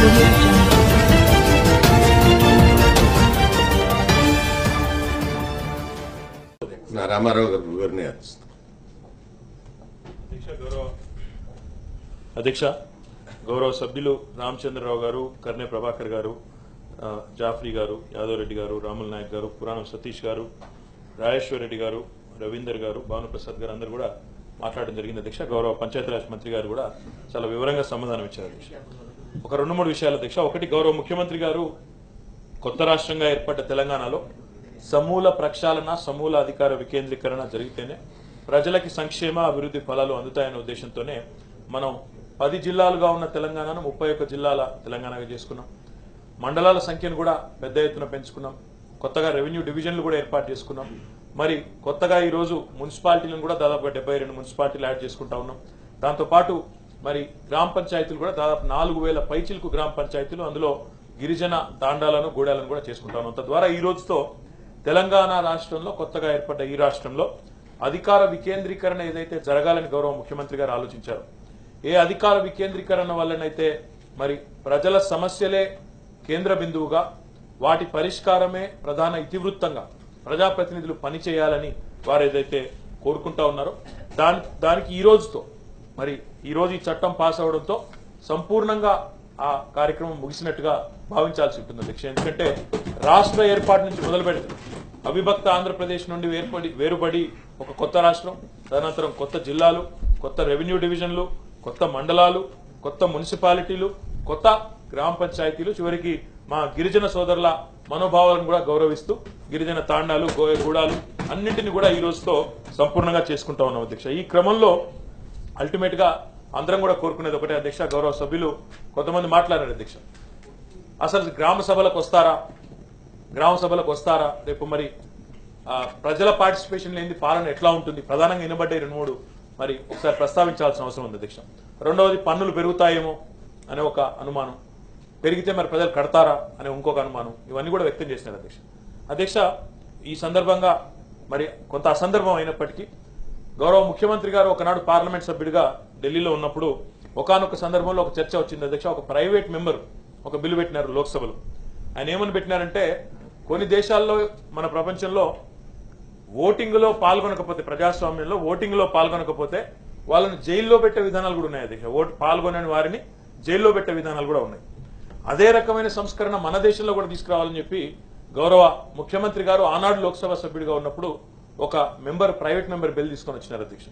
audio jungle. Ramarao గారిని అధ్యక్ష గౌరవ సభ్యులు రామచంద్రరావు గారు, కర్నే ప్రభాకర్ గారు, జాఫ్రీ గారు, యాదవ్ రెడ్డి గారు, రాముల్ నాయక్ గారు, పురాణం సతీష్ గారు, రాజేశ్వర్ రెడ్డి గారు, రవీందర్ గారు, భానుప్రసాద్ గారు అందరూ కూడా మాట్లాడడం జరిగింది అధ్యక్ష. గౌరవ పంచాయతీరాజ్ మంత్రి గారు కూడా చాలా వివరంగా సమాధానం ఇచ్చారు అధ్యక్ష. ఒక 2-3 విషయాలు అధ్యక్ష. ఒకటి, గౌరవ ముఖ్యమంత్రి గారు కొత్త రాష్ట్రంగా ఏర్పడ్డ తెలంగాణలో సమూల ప్రక్షాళన, సమూల అధికార వికేంద్రీకరణ జరిగితేనే ప్రజలకి సంక్షేమ అభివృద్ధి ఫలాలు అందుతాయనే ఉద్దేశంతోనే మనం 10 జిల్లాలుగా ఉన్న తెలంగాణను 31 జిల్లాల తెలంగాణగా చేసుకున్నాం. మండలాల సంఖ్యను కూడా పెద్ద ఎత్తున పెంచుకున్నాం. కొత్తగా రెవెన్యూ డివిజన్లు కూడా ఏర్పాటు చేసుకున్నాం. మరి కొత్తగా ఈ రోజు మున్సిపాలిటీలను కూడా దాదాపుగా 72 మున్సిపాలిటీలు యాడ్ చేసుకుంటా ఉన్నాం. దాంతోపాటు మరి గ్రామ పంచాయతీలు కూడా దాదాపు 4000 పైచిలకు గ్రామ పంచాయతీలు, అందులో గిరిజన తాండాలను, గూడాలను కూడా చేసుకుంటా ఉన్నాం. తద్వారా ఈ రోజుతో తెలంగాణ రాష్ట్రంలో, కొత్తగా ఏర్పడ్డ ఈ రాష్ట్రంలో అధికార వికేంద్రీకరణ ఏదైతే జరగాలని గౌరవ ముఖ్యమంత్రి గారు ఆలోచించారు, ఏ అధికార వికేంద్రీకరణ వల్లనైతే మరి ప్రజల సమస్యలే కేంద్ర బిందువుగా, వాటి పరిష్కారమే ప్రధాన ఇతివృత్తంగా ప్రజాప్రతినిధులు పనిచేయాలని వారు ఏదైతే కోరుకుంటా ఉన్నారో దానికి ఈ రోజుతో మరి ఈ రోజు ఈ చట్టం పాస్ అవడంతో సంపూర్ణంగా ఆ కార్యక్రమం ముగిసినట్టుగా భావించాల్సి ఉంటుంది అధ్యక్ష. ఎందుకంటే రాష్ట్ర ఏర్పాటు నుంచి మొదలు పెడితే అవిభక్త ఆంధ్రప్రదేశ్ నుండి వేరుపడి ఒక కొత్త రాష్ట్రం, తదనంతరం కొత్త జిల్లాలు, కొత్త రెవెన్యూ డివిజన్లు, కొత్త మండలాలు, కొత్త మున్సిపాలిటీలు, కొత్త గ్రామ పంచాయతీలు, చివరికి మా గిరిజన సోదరుల మనోభావాలను కూడా గౌరవిస్తూ గిరిజన తాండాలు, గూడాలు అన్నింటినీ కూడా ఈ రోజుతో సంపూర్ణంగా చేసుకుంటా ఉన్నాం అధ్యక్ష. ఈ క్రమంలో అల్టిమేట్ గా అందరం కూడా కోరుకునేది ఒకటే అధ్యక్ష. గౌరవ సభ్యులు కొంతమంది మాట్లాడారు అధ్యక్ష, అసలు గ్రామ సభలకు వస్తారా, రేపు మరి ప్రజల పార్టిసిపేషన్ లేని పాలన ఎట్లా ఉంటుంది, ప్రధానంగా వినబడ్డే 2-3 మరి ఒకసారి ప్రస్తావించాల్సిన అవసరం ఉంది అధ్యక్ష. రెండవది, పన్నులు పెరుగుతాయేమో అనే ఒక అనుమానం, పెరిగితే మరి ప్రజలు కడతారా అనే ఇంకొక అనుమానం, ఇవన్నీ కూడా వ్యక్తం చేసినారు అధ్యక్ష. ఈ సందర్భంగా మరి కొంత అసందర్భం అయినప్పటికీ గౌరవ ముఖ్యమంత్రి గారు ఒకనాడు పార్లమెంట్ సభ్యుడిగా ఢిల్లీలో ఉన్నప్పుడు ఒకానొక సందర్భంలో ఒక చర్చ వచ్చింది అధ్యక్ష. ఒక ప్రైవేట్ మెంబర్ ఒక బిల్లు పెట్టినారు లోక్సభలో. ఆయన ఏమని పెట్టినారంటే, కొన్ని దేశాల్లో మన ప్రపంచంలో ఓటింగ్ లో పాల్గొనకపోతే, ప్రజాస్వామ్యంలో ఓటింగ్ లో పాల్గొనకపోతే వాళ్ళని జైల్లో పెట్టే విధానాలు కూడా ఉన్నాయి అధ్యక్ష. ఓటు పాల్గొనని వారిని జైల్లో పెట్టే విధానాలు కూడా ఉన్నాయి. అదే రకమైన సంస్కరణ మన దేశంలో కూడా తీసుకురావాలని చెప్పి గౌరవ ముఖ్యమంత్రి గారు ఆనాడు లోక్సభ సభ్యుడిగా ఉన్నప్పుడు ఒక ప్రైవేట్ మెంబర్ బిల్ తీసుకొని వచ్చినారు అధ్యక్ష.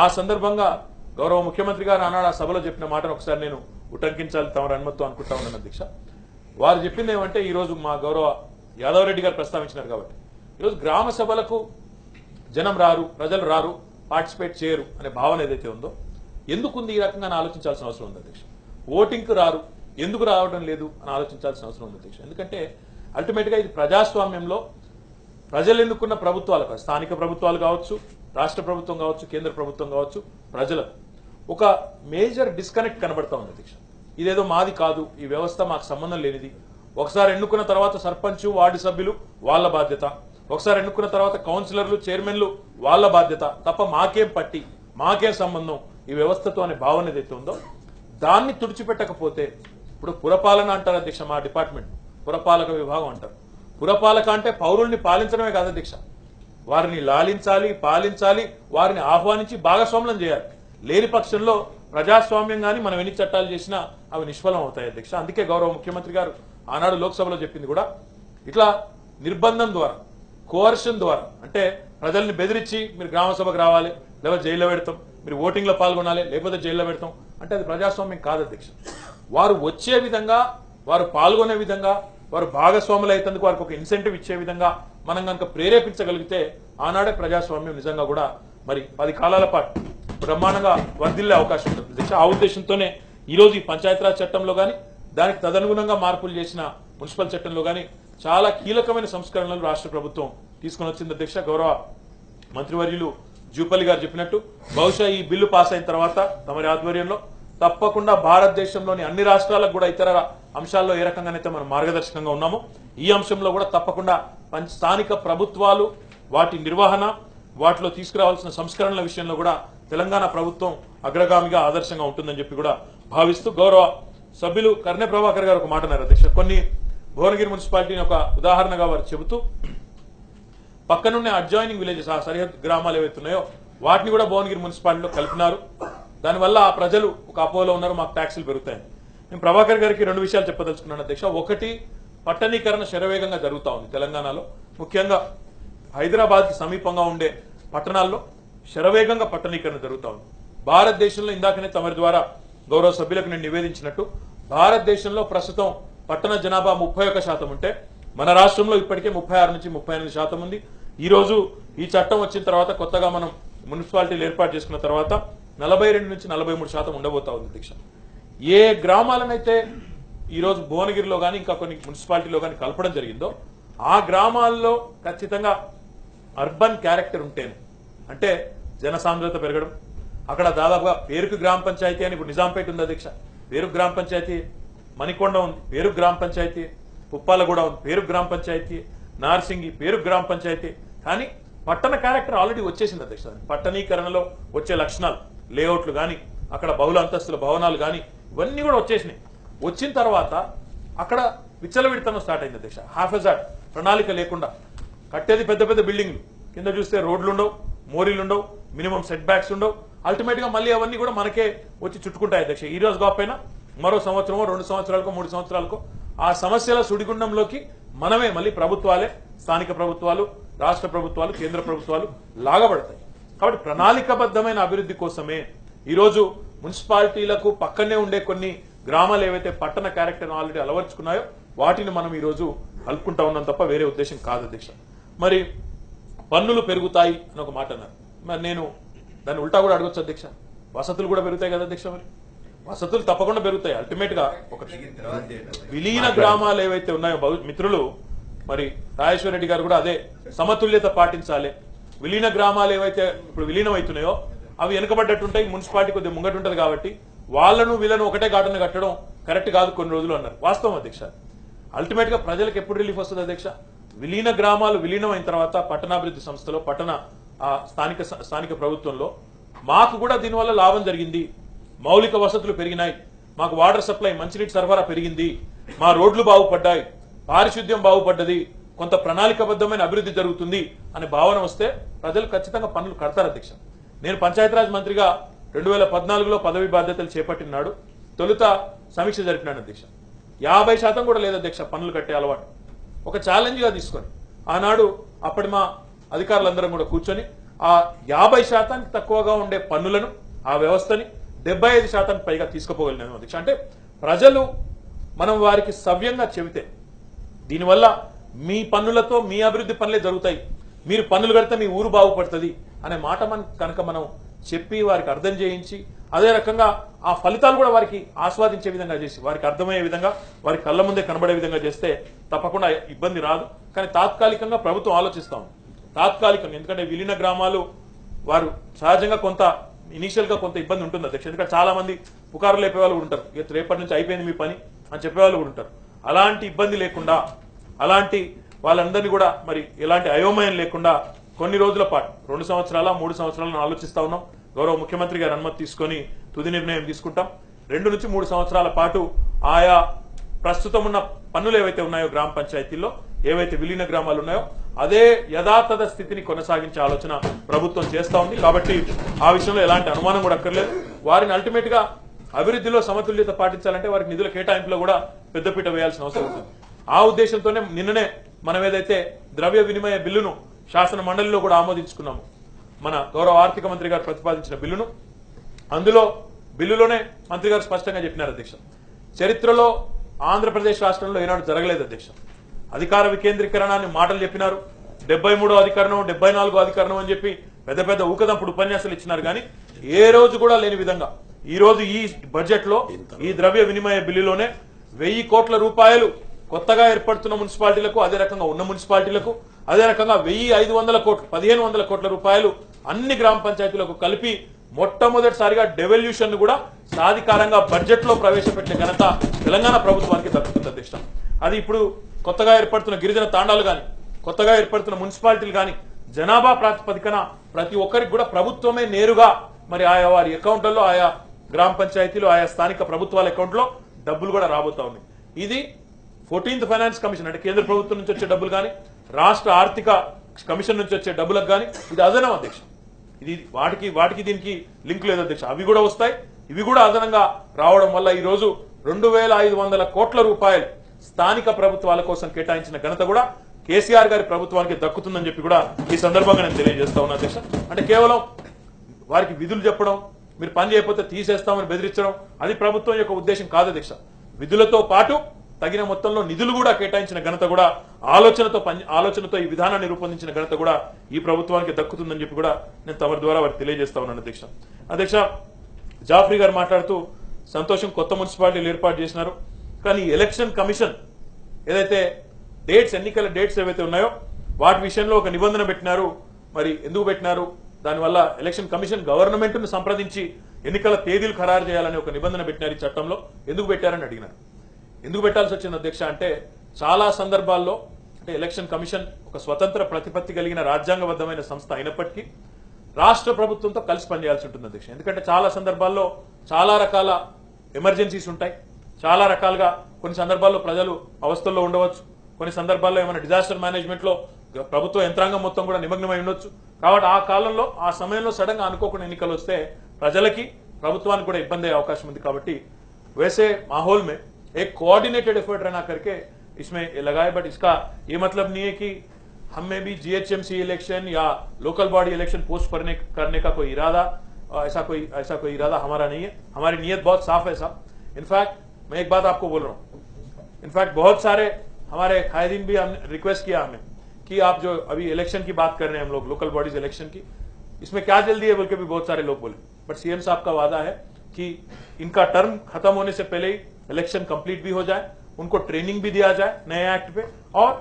ఆ సందర్భంగా గౌరవ ముఖ్యమంత్రి గారు ఆనాడు ఆ సభలో చెప్పిన మాటను ఒకసారి నేను ఉటంకించాలి తమ అనుమతితో అనుకుంటా ఉన్నాను అధ్యక్ష. వారు చెప్పింది ఏమంటే, ఈ రోజు మా గౌరవ యాదవ్ రెడ్డి గారు ప్రస్తావించినారు కాబట్టి, ఈరోజు గ్రామ సభలకు జనం రారు, ప్రజలు రారు, పార్టిసిపేట్ చేయరు అనే భావన ఏదైతే ఉందో ఎందుకుంది ఈ రకంగా ఆలోచించాల్సిన అవసరం ఉంది అధ్యక్ష. ఓటింగ్ కు రారు, ఎందుకు రావడం లేదు అని ఆలోచించాల్సిన అవసరం ఉంది అధ్యక్ష. ఎందుకంటే అల్టిమేట్ గా ఇది ప్రజాస్వామ్యంలో ప్రజలు ఎన్నుకున్న ప్రభుత్వాలు, స్థానిక ప్రభుత్వాలు కావచ్చు, రాష్ట్ర ప్రభుత్వం కావచ్చు, కేంద్ర ప్రభుత్వం కావచ్చు, ప్రజలకు ఒక మేజర్ డిస్కనెక్ట్ కనబడతా ఉంది అధ్యక్ష. ఇదేదో మాది కాదు, ఈ వ్యవస్థ మాకు సంబంధం లేనిది. ఒకసారి ఎన్నుకున్న తర్వాత సర్పంచ్, వార్డు సభ్యులు వాళ్ళ బాధ్యత, ఒకసారి ఎన్నుకున్న తర్వాత కౌన్సిలర్లు, చైర్మన్లు వాళ్ళ బాధ్యత తప్ప మాకేం పట్టి, మాకేం సంబంధం ఈ వ్యవస్థతో అనే భావన ఏదైతే ఉందో దాన్ని తుడిచిపెట్టకపోతే, ఇప్పుడు పురపాలన అంటారు అధ్యక్ష, మా డిపార్ట్మెంట్ పురపాలక విభాగం అంటారు. పురపాలక అంటే పౌరుల్ని పాలించడమే కాదు అధ్యక్ష, వారిని లాలించాలి, పాలించాలి, వారిని ఆహ్వానించి భాగస్వామ్యం చేయాలి. లేని పక్షంలో ప్రజాస్వామ్యం గాని మనం ఎన్ని చట్టాలు చేసినా అవి నిష్ఫలం అవుతాయి అధ్యక్ష. అందుకే గౌరవ ముఖ్యమంత్రి గారు ఆనాడు లోక్సభలో చెప్పింది కూడా ఇట్లా నిర్బంధం ద్వారా, కోవర్షన్ ద్వారా, అంటే ప్రజల్ని బెదిరించి మీరు గ్రామ సభకు రావాలి, లేకపోతే జైల్లో పెడతాం, మీరు ఓటింగ్ లో పాల్గొనాలి, లేకపోతే జైల్లో పెడతాం అంటే అది ప్రజాస్వామ్యం కాదు అధ్యక్ష. వారు వచ్చే విధంగా, వారు పాల్గొనే విధంగా, వారు భాగస్వాములు అయ్యేందుకు వారికి ఒక ఇన్సెంటివ్ ఇచ్చే విధంగా మనం కనుక ప్రేరేపించగలిగితే ఆనాడే ప్రజాస్వామ్యం నిజంగా కూడా మరి 10 కాలాల పాటు బ్రహ్మాండంగా వర్ధిల్లే అవకాశం ఉంటుంది అధ్యక్ష. ఆ ఉద్దేశంతోనే ఈ రోజు ఈ పంచాయతీరాజ్ చట్టంలో గాని, దానికి తదనుగుణంగా మార్పులు చేసిన మున్సిపల్ చట్టంలో గాని చాలా కీలకమైన సంస్కరణలు రాష్ట్ర ప్రభుత్వం తీసుకుని వచ్చింది అధ్యక్ష. గౌరవ మంత్రివర్యులు జూపల్లి గారు చెప్పినట్టు బహుశా ఈ బిల్లు పాస్ అయిన తర్వాత తమరి ఆధ్వర్యంలో తప్పకుండా భారతదేశంలోని అన్ని రాష్ట్రాలకు కూడా ఇతర అంశాల్లో ఏ రకంగానైతే మనం మార్గదర్శకంగా ఉన్నామో ఈ అంశంలో కూడా తప్పకుండా స్థానిక ప్రభుత్వాలు, వాటి నిర్వహణ, వాటిలో తీసుకురావాల్సిన సంస్కరణల విషయంలో కూడా తెలంగాణ ప్రభుత్వం అగ్రగామిగా ఆదర్శంగా ఉంటుందని చెప్పి కూడా భావిస్తూ గౌరవ సభ్యులు కర్ణె ప్రభాకర్ గారు ఒక మాట అన్నారు అధ్యక్ష. కొన్ని భువనగిరి మున్సిపాలిటీని ఒక ఉదాహరణగా వారు చెబుతూ పక్కనున్న అడ్జాయినింగ్ విలేజెస్, ఆ సరిహద్దు గ్రామాలు ఏవైతే ఉన్నాయో వాటిని కూడా భువనగిరి మున్సిపాలిటీలో కలిపినారు. దానివల్ల ఆ ప్రజలు ఒక అపోలో ఉన్నారు, మాకు ట్యాక్సులు పెరుగుతాయని. నేను ప్రభాకర్ గారికి 2 విషయాలు చెప్పదలుచుకున్నాను అధ్యక్ష. ఒకటి, పట్టణీకరణ శరవేగంగా జరుగుతూ ఉంది తెలంగాణలో. ముఖ్యంగా హైదరాబాద్ కి సమీపంగా ఉండే పట్టణాల్లో శరవేగంగా పట్టణీకరణ జరుగుతూ ఉంది. భారతదేశంలో ఇందాకనే తమరి ద్వారా గౌరవ సభ్యులకు నేను నివేదించినట్టు భారతదేశంలో ప్రస్తుతం పట్టణ జనాభా 31% ఉంటే మన రాష్ట్రంలో ఇప్పటికే 36 నుంచి 38% ఉంది. ఈ రోజు ఈ చట్టం వచ్చిన తర్వాత కొత్తగా మనం మున్సిపాలిటీలు ఏర్పాటు చేసుకున్న తర్వాత 42 నుంచి 43% ఉండబోతా ఉంది అధ్యక్ష. ఏ గ్రామాలనైతే ఈ రోజు భువనగిరిలో కానీ ఇంకా కొన్ని మున్సిపాలిటీలో కానీ కలపడం జరిగిందో ఆ గ్రామాల్లో ఖచ్చితంగా అర్బన్ క్యారెక్టర్ ఉంటేనే, అంటే జనసాంద్రత పెరగడం, అక్కడ దాదాపుగా పేరుకు గ్రామ పంచాయతీ అని ఇప్పుడు నిజాంపేట ఉంది అధ్యక్ష, పేరుకు గ్రామ పంచాయతీ, మణికొండ ఉంది పేరుకు గ్రామ పంచాయతీ, పుప్పాలగూడ ఉంది పేరుకు గ్రామ పంచాయతీ, నార్సింగి పేరుకు గ్రామ పంచాయతీ. కానీ పట్టణ క్యారెక్టర్ ఆల్రెడీ వచ్చేసింది అధ్యక్ష. పట్టణీకరణలో వచ్చే లక్షణాలు, లేఅవుట్లు కానీ అక్కడ బహుళ అంతస్తుల భవనాలు కానీ ఇవన్నీ కూడా వచ్చేసినాయి. వచ్చిన తర్వాత అక్కడ విచ్చలవిడితనం స్టార్ట్ అయింది అధ్యక్ష. హాఫెజార్డ్ ప్రణాళిక లేకుండా కట్టేది పెద్ద పెద్ద బిల్డింగ్లు, కింద చూస్తే రోడ్లు ఉండవు, మోరీలు ఉండవు, మినిమం సెట్ బ్యాక్స్ ఉండవు. అల్టిమేట్ గా మళ్ళీ అవన్నీ కూడా మనకే వచ్చి చుట్టుకుంటాయి అధ్యక్ష. ఈ రోజు కాకపోయినా మరో సంవత్సరమో 2 సంవత్సరాలకో 3 సంవత్సరాలకో ఆ సమస్యల సుడిగుండంలోకి మనమే మళ్ళీ ప్రభుత్వాలే, స్థానిక ప్రభుత్వాలు, రాష్ట్ర ప్రభుత్వాలు, కేంద్ర ప్రభుత్వాలు లాగబడతాయి. కాబట్టి ప్రణాళికబద్ధమైన అభివృద్ధి కోసమే ఈరోజు మున్సిపాలిటీలకు పక్కనే ఉండే కొన్ని గ్రామాలు ఏవైతే పట్టణ క్యారెక్టర్ ఆల్రెడీ అలవర్చుకున్నాయో వాటిని మనం ఈ రోజు కలుపుకుంటా ఉన్నాం తప్ప వేరే ఉద్దేశం కాదు అధ్యక్ష. మరి పన్నులు పెరుగుతాయి అని ఒక మాట అన్నారు. మరి నేను దాన్ని ఉల్టా కూడా అడగొచ్చు అధ్యక్ష. వసతులు కూడా పెరుగుతాయి కదా అధ్యక్ష. మరి వసతులు తప్పకుండా పెరుగుతాయి. అల్టిమేట్ గా ఒక విలీన గ్రామాలు ఏవైతే ఉన్నాయో మిత్రులు, మరి రాజేశ్వర రెడ్డి గారు కూడా అదే సమతుల్యత పాటించాలి. విలీన గ్రామాలు ఏవైతే ఇప్పుడు విలీనం అవుతున్నాయో అవి వెనుకబడ్డట్టుంటాయి, మున్సిపాలిటీ కొద్దిగా ముంగట ఉంటది కాబట్టి వాళ్ళను వీళ్ళను ఒకటే ఘాటన కట్టడం కరెక్ట్ కాదు కొన్ని రోజులు అన్నారు. వాస్తవం అధ్యక్ష. అల్టిమేట్ గా ప్రజలకు ఎప్పుడు రిలీఫ్ వస్తుంది అధ్యక్ష? విలీన గ్రామాలు విలీనం అయిన తర్వాత పట్టణాభివృద్ధి సంస్థలో, పట్టణ స్థానిక ప్రభుత్వంలో మాకు కూడా దీనివల్ల లాభం జరిగింది. మౌలిక వసతులు పెరిగినాయి, మాకు వాటర్ సప్లై, మంచినీటి సరఫరా పెరిగింది, మా రోడ్లు బాగుపడ్డాయి, పారిశుద్ధ్యం బాగుపడ్డది, కొంత ప్రణాళికబద్ధమైన అభివృద్ధి జరుగుతుంది అనే భావన వస్తే ప్రజలు ఖచ్చితంగా పన్నులు కడతారు అధ్యక్ష. నేను పంచాయతీరాజ్ మంత్రిగా 2014లో పదవి బాధ్యతలు చేపట్టినాడు తొలుత సమీక్ష జరిపినాడు అధ్యక్ష. 50% కూడా లేదు అధ్యక్ష పన్నులు కట్టే అలవాటు. ఒక ఛాలెంజ్ గా తీసుకొని ఆనాడు అప్పటి మా అధికారులందరం కూడా కూర్చొని ఆ 50% తక్కువగా ఉండే పన్నులను, ఆ వ్యవస్థని 75% పైగా తీసుకుపోగలిగినాను అధ్యక్ష. అంటే ప్రజలు మనం వారికి సవ్యంగా చెబితే దీనివల్ల మీ పన్నులతో మీ అభివృద్ధి పనులే జరుగుతాయి, మీరు పన్నులు కడితే మీ ఊరు బాగుపడుతుంది అనే మాట కనుక మనం చెప్పి వారికి అర్థం చేయించి అదే రకంగా ఆ ఫలితాలు కూడా వారికి ఆస్వాదించే విధంగా చేసి వారికి అర్థమయ్యే విధంగా వారి కళ్ళ ముందే కనబడే విధంగా చేస్తే తప్పకుండా ఇబ్బంది రాదు. కానీ తాత్కాలికంగా ప్రభుత్వం ఆలోచిస్తా ఉంది. తాత్కాలికంగా, ఎందుకంటే విలీన గ్రామాలు వారు సహజంగా కొంత ఇనీషియల్ గా కొంత ఇబ్బంది ఉంటుంది అధ్యక్ష. ఎందుకంటే చాలా మంది పుకారు లేపే వాళ్ళు కూడా ఉంటారు, రేపటి నుంచి అయిపోయింది మీ పని అని చెప్పేవాళ్ళు కూడా ఉంటారు. అలాంటి ఇబ్బంది లేకుండా, అలాంటి వాళ్ళందరినీ కూడా మరి ఎలాంటి అయోమయం లేకుండా కొన్ని రోజుల పాటు 2 సంవత్సరాల 3 సంవత్సరాలను ఆలోచిస్తా ఉన్నాం. గౌరవ ముఖ్యమంత్రి గారి అనుమతి తీసుకొని తుది నిర్ణయం తీసుకుంటాం. 2 నుంచి 3 సంవత్సరాల పాటు ఆయా ప్రస్తుతం ఉన్న పన్నులు ఏవైతే ఉన్నాయో గ్రామ పంచాయతీల్లో, ఏవైతే విలీన గ్రామాలు ఉన్నాయో అదే యథాతథ స్థితిని కొనసాగించే ఆలోచన ప్రభుత్వం చేస్తా ఉంది. కాబట్టి ఆ విషయంలో ఎలాంటి అనుమానం కూడా అక్కర్లేదు. వారిని అల్టిమేట్ గా అభివృద్ధిలో సమతుల్యత పాటించాలంటే వారికి నిధుల కేటాయింపులో కూడా పెద్దపీట వేయాల్సిన అవసరం ఉంటుంది. ఆ ఉద్దేశంతోనే నిన్ననే మనం ఏదైతే ద్రవ్య వినిమయ బిల్లును శాసన మండలిలో కూడా ఆమోదించుకున్నాము, మన గౌరవ ఆర్థిక మంత్రి గారు ప్రతిపాదించిన బిల్లును, అందులో బిల్లులోనే మంత్రి గారు స్పష్టంగా చెప్పినారు అధ్యక్ష, చరిత్రలో ఆంధ్రప్రదేశ్ రాష్ట్రంలో ఏనాడు జరగలేదు అధ్యక్ష. అధికార వికేంద్రీకరణాన్ని మాటలు చెప్పినారు, 73వ అధికరణం 74వ అధికరణం అని చెప్పి పెద్ద పెద్ద ఊకదంపుడు ఉపన్యాసాలు ఇచ్చినారు. కానీ ఏ రోజు కూడా లేని విధంగా ఈ రోజు ఈ బడ్జెట్ లో ఈ ద్రవ్య వినిమయ బిల్లులోనే 1000 కోట్ల రూపాయలు కొత్తగా ఏర్పడుతున్న మున్సిపాలిటీలకు, అదే రకంగా ఉన్న మున్సిపాలిటీలకు, అదే రకంగా 1500 కోట్లు 1500 కోట్ల రూపాయలు అన్ని గ్రామ పంచాయతీలకు కలిపి మొట్టమొదటిసారిగా డెవల్యూషన్ కూడా సాధికారంగా బడ్జెట్ లో ప్రవేశపెట్టిన ఘనత తెలంగాణ ప్రభుత్వానికి దక్కుతుంది అధ్యక్ష. అది ఇప్పుడు కొత్తగా ఏర్పడుతున్న గిరిజన తాండాలు గాని, కొత్తగా ఏర్పడుతున్న మున్సిపాలిటీలు గాని జనాభా ప్రాతిపదికన ప్రతి ఒక్కరికి కూడా ప్రభుత్వమే నేరుగా మరి ఆయా వారి అకౌంట్లలో, ఆయా గ్రామ పంచాయతీలు, ఆయా స్థానిక ప్రభుత్వాల అకౌంట్ లో డబ్బులు కూడా రాబోతా ఉన్నాయి. ఇది 14th ఫైనాన్స్ కమిషన్ అంటే కేంద్ర ప్రభుత్వం నుంచి వచ్చే డబ్బులు కానీ రాష్ట్ర ఆర్థిక కమిషన్ నుంచి వచ్చే డబ్బులకు కానీ ఇది అదనం అధ్యక్ష. ఇది వాటికి దీనికి లింక్ లేదు అధ్యక్ష. అవి కూడా వస్తాయి, ఇవి కూడా అదనంగా రావడం వల్ల ఈ రోజు 2500 కోట్ల రూపాయలు స్థానిక ప్రభుత్వాల కోసం కేటాయించిన ఘనత కూడా కేసీఆర్ గారి ప్రభుత్వానికి దక్కుతుందని చెప్పి కూడా ఈ సందర్భంగా నేను తెలియజేస్తా ఉన్నా అధ్యక్ష. అంటే కేవలం వారికి విధులు చెప్పడం, మీరు పని చేయకపోతే తీసేస్తామని బెదిరించడం అది ప్రభుత్వం యొక్క ఉద్దేశం కాదు అధ్యక్ష. విధులతో పాటు తగిన మొత్తంలో నిధులు కూడా కేటాయించిన ఘనత కూడా ఆలోచనతో ఈ విధానాన్ని రూపొందించిన ఘనత కూడా ఈ ప్రభుత్వానికి దక్కుతుందని చెప్పి కూడా నేను తమరి ద్వారా వారికి తెలియజేస్తా ఉన్నాను అధ్యక్ష. అధ్యక్ష, జాఫ్రీ గారు మాట్లాడుతూ సంతోషం, కొత్త మున్సిపాలిటీలు ఏర్పాటు చేసినారు, కానీ ఎలక్షన్ కమిషన్ ఏదైతే ఎన్నికల డేట్స్ ఏవైతే ఉన్నాయో వాటి విషయంలో ఒక నిబంధన పెట్టినారు. మరి ఎందుకు పెట్టినారు? దానివల్ల ఎలక్షన్ కమిషన్ గవర్నమెంట్ ను సంప్రదించి ఎన్నికల తేదీలు ఖరారు చేయాలని ఒక నిబంధన పెట్టినారు ఈ చట్టంలో. ఎందుకు పెట్టారని అడిగినారు. ఎందుకు పెట్టాల్సి వచ్చింది అధ్యక్ష అంటే చాలా సందర్భాల్లో అంటే ఎలక్షన్ కమిషన్ ఒక స్వతంత్ర ప్రతిపత్తి కలిగిన రాజ్యాంగబద్ధమైన సంస్థ అయినప్పటికీ రాష్ట్ర ప్రభుత్వంతో కలిసి పనిచేయాల్సి ఉంటుంది అధ్యక్ష. ఎందుకంటే చాలా సందర్భాల్లో చాలా రకాల ఎమర్జెన్సీస్ ఉంటాయి, చాలా రకాలుగా కొన్ని సందర్భాల్లో ప్రజలు అవస్థల్లో ఉండవచ్చు, కొన్ని సందర్భాల్లో ఏమైనా డిజాస్టర్ మేనేజ్మెంట్ లో ప్రభుత్వ యంత్రాంగం మొత్తం కూడా నిమగ్నమై ఉండొచ్చు. కాబట్టి ఆ సమయంలో సడన్ గా అనుకోకుండా ఎన్నికలు వస్తే ప్రజలకి ప్రభుత్వానికి కూడా ఇబ్బంది అయ్యే అవకాశం ఉంది. కాబట్టి वैसे माहौल में एक कोऑर्डिनेटेड एफर्ट रहना करके इसमें लगाए, बट इसका ये मतलब नहीं है कि हम में भी जीएचएमसी इलेक्शन या लोकल बॉडी इलेक्शन पोस्ट करने का कोई इरादा, ऐसा कोई इरादा हमारा नहीं है. हमारी नीयत बहुत साफ है साहब. इनफैक्ट मैं एक बात आपको बोल रहा हूँ, इनफैक्ट बहुत सारे हमारे कायदीन भी हमने रिक्वेस्ट किया हमें कि आप जो अभी इलेक्शन की बात कर रहे हैं हम लोग लोकल बॉडीज इलेक्शन की, इसमें क्या जल्दी है बोल के भी बहुत सारे लोग बोले. बट सीएम साहब का वादा है कि इनका टर्म खत्म होने से पहले ही इलेक्शन कंप्लीट भी हो जाए, उनको ट्रेनिंग भी दिया जाए नए एक्ट पे, और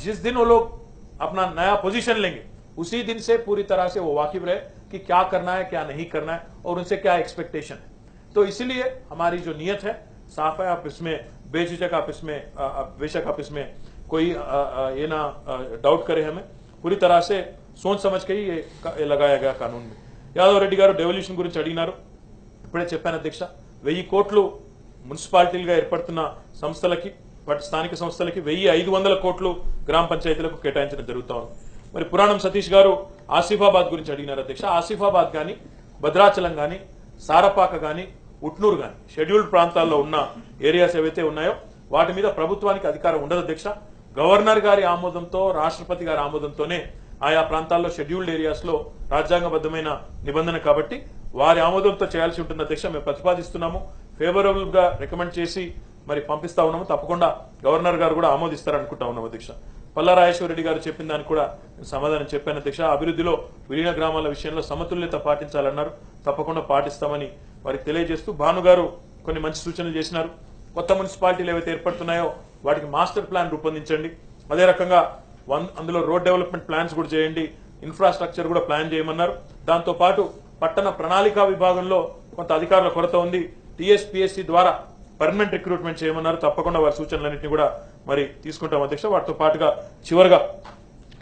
जिस दिन वो लोग अपना नया पोजीशन लेंगे उसी दिन से पूरी तरह से वो वाकिफ रहे कि क्या करना है क्या नहीं करना है और उनसे क्या एक्सपेक्टेशन है. तो इसीलिए हमारी जो नीयत है साफ है. आप इसमें बेझिझक बेशक आप इसमें कोई ये ना डाउट करे, हमें पूरी तरह से सोच समझ के ही ये लगाया गया कानून में. యాదవ్ రెడ్డి గారు డెవల్యూషన్ గురించి అడిగినారు. ఇప్పుడే చెప్పాను అధ్యక్ష, 1000 కోట్లు మున్సిపాలిటీలుగా ఏర్పడుతున్న సంస్థలకి, స్థానిక సంస్థలకి 1500 కోట్లు గ్రామ పంచాయతీలకు కేటాయించడం జరుగుతా ఉంది. మరి పురాణం సతీష్ గారు ఆసిఫాబాద్ గురించి అడిగినారు అధ్యక్ష. ఆసిఫాబాద్ గాని, భద్రాచలం గాని, సారపాక గాని, ఉట్నూరు గాని షెడ్యూల్డ్ ప్రాంతాల్లో ఉన్న ఏరియాస్ ఏవైతే ఉన్నాయో వాటి మీద ప్రభుత్వానికి అధికారం ఉండదు అధ్యక్ష. గవర్నర్ గారి ఆమోదంతో, రాష్ట్రపతి గారి ఆమోదంతోనే ఆయా ప్రాంతాల్లో షెడ్యూల్డ్ ఏరియాస్ లో రాజ్యాంగబద్ధమైన నిబంధన కాబట్టి వారి ఆమోదంతో చేయాల్సి ఉంటుంది అధ్యక్ష. మేము ప్రతిపాదిస్తున్నాము, ఫేవరబుల్ గా రికమెండ్ చేసి మరి పంపిస్తా ఉన్నాము. తప్పకుండా గవర్నర్ గారు కూడా ఆమోదిస్తారనుకుంటా ఉన్నాం అధ్యక్ష. పల్లా రాజేశ్వరరెడ్డి గారు చెప్పిన దానికి కూడా సమాధానం చెప్పాను అధ్యక్ష. అభివృద్ధిలో విలీన గ్రామాల విషయంలో సమతుల్యత పాటించాలన్నారు, తప్పకుండా పాటిస్తామని వారికి తెలియజేస్తూ భాను గారు కొన్ని మంచి సూచనలు చేసినారు. కొత్త మున్సిపాలిటీలు ఏవైతే ఏర్పడుతున్నాయో వాటికి మాస్టర్ ప్లాన్ రూపొందించండి, అదే రకంగా అందులో రోడ్ డెవలప్మెంట్ ప్లాన్స్ కూడా చేయండి, ఇన్ఫ్రాస్ట్రక్చర్ కూడా ప్లాన్ చేయమన్నారు. దాంతో పాటు పట్టణ ప్రణాళికా విభాగంలో కొంత అధికారుల కొరత ఉంది, టీఎస్పీఎస్సీ ద్వారా పర్మనెంట్ రిక్రూట్మెంట్ చేయమన్నారు. తప్పకుండా వారి సూచనలన్నింటినీ కూడా మరి తీసుకుంటాం అధ్యక్ష. వాటితో పాటుగా చివరిగా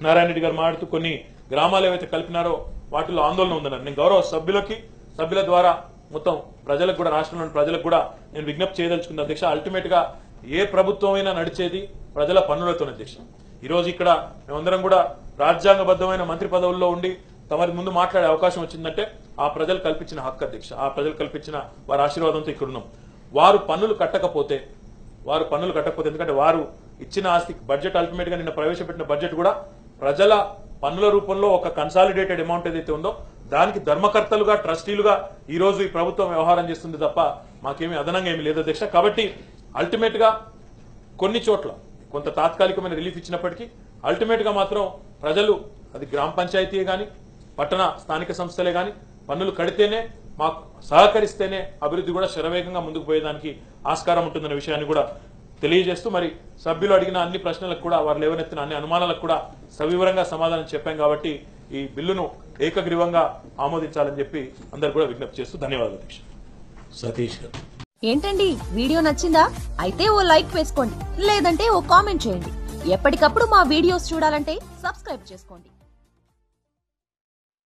నారాయణ రెడ్డి గారు మాట్లాడుతూ కొన్ని గ్రామాలు ఏవైతే కలిపినారో వాటిలో ఆందోళన ఉందన్నారు. నేను గౌరవ సభ్యుల ద్వారా మొత్తం ప్రజలకు కూడా, రాష్ట్రంలోని ప్రజలకు కూడా నేను విజ్ఞప్తి చేయదలుచుకున్న అధ్యక్ష. అల్టిమేట్ గా ఏ ప్రభుత్వం అయినా నడిచేది ప్రజల పన్నులతో అధ్యక్ష. ఈ రోజు ఇక్కడ మేమందరం కూడా రాజ్యాంగబద్ధమైన మంత్రి పదవుల్లో ఉండి తమరి ముందు మాట్లాడే అవకాశం వచ్చిందంటే ఆ ప్రజలు కల్పించిన హక్కు అధ్యక్ష, ఆ ప్రజలు కల్పించిన వారి ఆశీర్వాదంతో ఇక్కడ ఉన్నాం. వారు పన్నులు కట్టకపోతే ఎందుకంటే వారు ఇచ్చిన ఆస్తి బడ్జెట్ అల్టిమేట్ గా నిన్న ప్రవేశపెట్టిన బడ్జెట్ కూడా ప్రజల పన్నుల రూపంలో ఒక కన్సాలిడేటెడ్ అమౌంట్ ఏదైతే ఉందో దానికి ధర్మకర్తలుగా, ట్రస్టీలుగా ఈ రోజు ఈ ప్రభుత్వం వ్యవహారం చేస్తుంది తప్ప మాకేమీ అదనంగా ఏమీ లేదు అధ్యక్ష. కాబట్టి అల్టిమేట్ గా కొన్ని చోట్ల కొంత తాత్కాలికమైన రిలీఫ్ ఇచ్చినప్పటికీ అల్టిమేట్ గా మాత్రం ప్రజలు, అది గ్రామ పంచాయతీ గాని పట్టణ స్థానిక సంస్థలే గాని పన్నులు కడితేనే, మాకు సహకరిస్తేనే అభివృద్ధి కూడా శరవేగంగా ముందుకు పోయేదానికి ఆస్కారం ఉంటుందనే విషయాన్ని కూడా తెలియజేస్తూ మరి సభ్యులు అడిగిన అన్ని ప్రశ్నలకు కూడా, వారు లేవనెత్తిన అన్ని అనుమానాలకు కూడా సవివరంగా సమాధానం చెప్పాం. కాబట్టి ఈ బిల్లును ఏకగ్రీవంగా ఆమోదించాలని చెప్పి అందరు కూడా విజ్ఞప్తి చేస్తూ ధన్యవాదాలు అధ్యక్ష. సతీష్ గారు ఏంటండి, వీడియో నచ్చిందా? అయితే ఓ లైక్ వేసుకోండి, లేదంటే ఓ కామెంట్ చేయండి. ఎప్పటికప్పుడు మా వీడియోస్ చూడాలంటే సబ్స్క్రైబ్ చేసుకోండి.